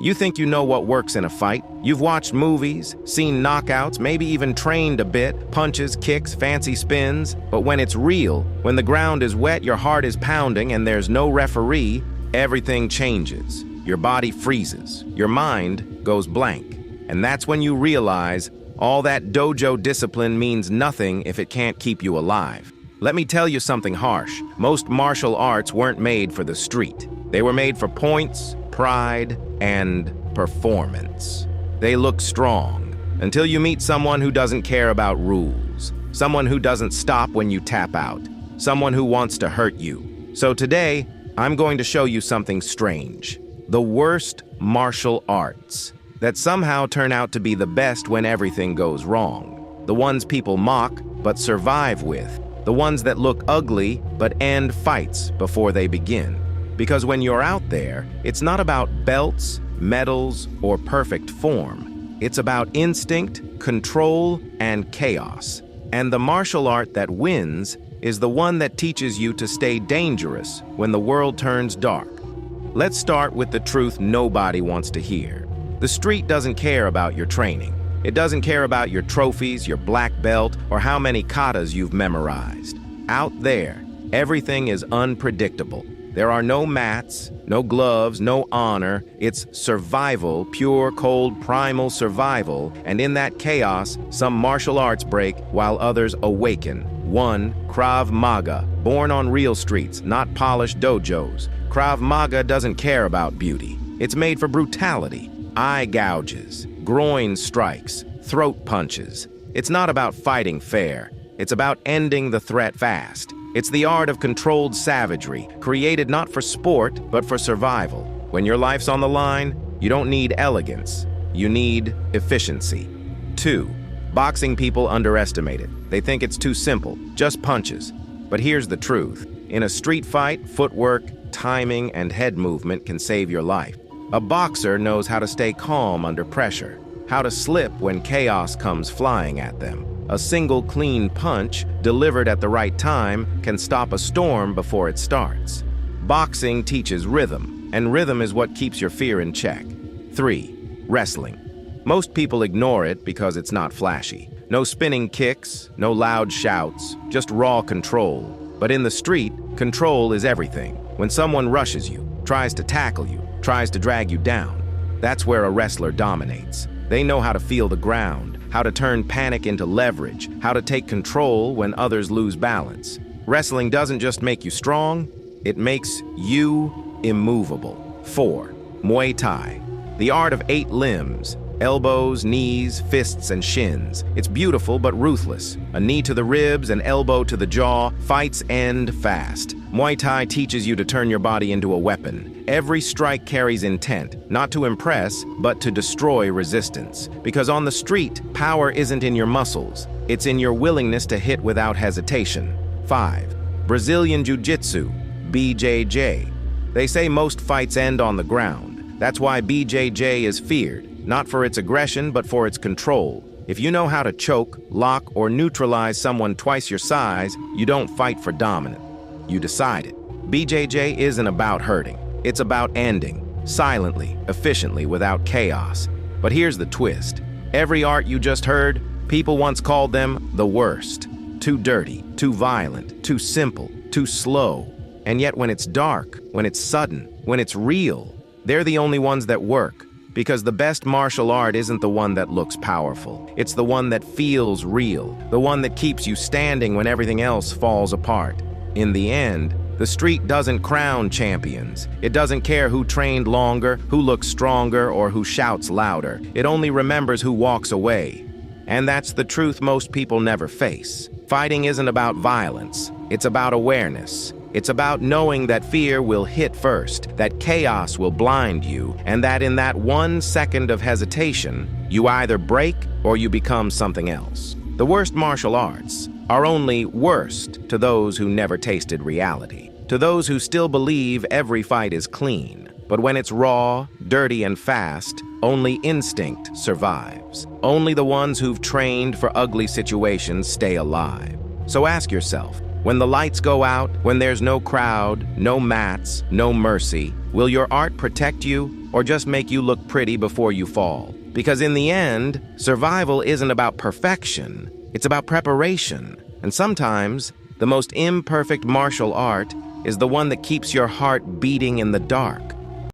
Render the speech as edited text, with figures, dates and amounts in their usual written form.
You think you know what works in a fight. You've watched movies, seen knockouts, maybe even trained a bit, punches, kicks, fancy spins. But when it's real, when the ground is wet, your heart is pounding, and there's no referee, everything changes. Your body freezes. Your mind goes blank. And that's when you realize all that dojo discipline means nothing if it can't keep you alive. Let me tell you something harsh. Most martial arts weren't made for the street. They were made for points, pride, and performance. They look strong until you meet someone who doesn't care about rules, someone who doesn't stop when you tap out, someone who wants to hurt you. So today, I'm going to show you something strange. The worst martial arts that somehow turn out to be the best when everything goes wrong. The ones people mock but survive with. The ones that look ugly but end fights before they begin. Because when you're out there, it's not about belts, medals, or perfect form. It's about instinct, control, and chaos. And the martial art that wins is the one that teaches you to stay dangerous when the world turns dark. Let's start with the truth nobody wants to hear. The street doesn't care about your training. It doesn't care about your trophies, your black belt, or how many katas you've memorized. Out there, everything is unpredictable. There are no mats, no gloves, no honor. It's survival, pure, cold, primal survival. And in that chaos, some martial arts break while others awaken. One, Krav Maga, born on real streets, not polished dojos. Krav Maga doesn't care about beauty. It's made for brutality. Eye gouges, groin strikes, throat punches. It's not about fighting fair. It's about ending the threat fast. It's the art of controlled savagery, created not for sport, but for survival. When your life's on the line, you don't need elegance. You need efficiency. 2, boxing people underestimate it. They think it's too simple, just punches. But here's the truth. In a street fight, footwork, timing, and head movement can save your life. A boxer knows how to stay calm under pressure, how to slip when chaos comes flying at them. A single clean punch, delivered at the right time, can stop a storm before it starts. Boxing teaches rhythm, and rhythm is what keeps your fear in check. 3, wrestling. Most people ignore it because it's not flashy. No spinning kicks, no loud shouts, just raw control. But in the street, control is everything. When someone rushes you, tries to tackle you, tries to drag you down, that's where a wrestler dominates. They know how to feel the ground, how to turn panic into leverage, how to take control when others lose balance. Wrestling doesn't just make you strong, it makes you immovable. 4, Muay Thai. The art of 8 limbs, elbows, knees, fists, and shins. It's beautiful but ruthless. A knee to the ribs, an elbow to the jaw, fights end fast. Muay Thai teaches you to turn your body into a weapon. Every strike carries intent, not to impress, but to destroy resistance. Because on the street, power isn't in your muscles. It's in your willingness to hit without hesitation. 5, Brazilian Jiu-Jitsu, BJJ. They say most fights end on the ground. That's why BJJ is feared, not for its aggression, but for its control. If you know how to choke, lock, or neutralize someone twice your size, you don't fight for dominance. You decide it. BJJ isn't about hurting. It's about ending, silently, efficiently, without chaos. But here's the twist. Every art you just heard, people once called them the worst. Too dirty, too violent, too simple, too slow. And yet when it's dark, when it's sudden, when it's real, they're the only ones that work. Because the best martial art isn't the one that looks powerful. It's the one that feels real, the one that keeps you standing when everything else falls apart. In the end, the street doesn't crown champions. It doesn't care who trained longer, who looks stronger, or who shouts louder. It only remembers who walks away. And that's the truth most people never face. Fighting isn't about violence. It's about awareness. It's about knowing that fear will hit first, that chaos will blind you, and that in that 1 second of hesitation, you either break or you become something else. The worst martial arts are only worst to those who never tasted reality, to those who still believe every fight is clean. But when it's raw, dirty, and fast, only instinct survives. Only the ones who've trained for ugly situations stay alive. So ask yourself, when the lights go out, when there's no crowd, no mats, no mercy, Will your art protect you or just make you look pretty before you fall? Because in the end, survival isn't about perfection, it's about preparation. And sometimes, the most imperfect martial art is the one that keeps your heart beating in the dark.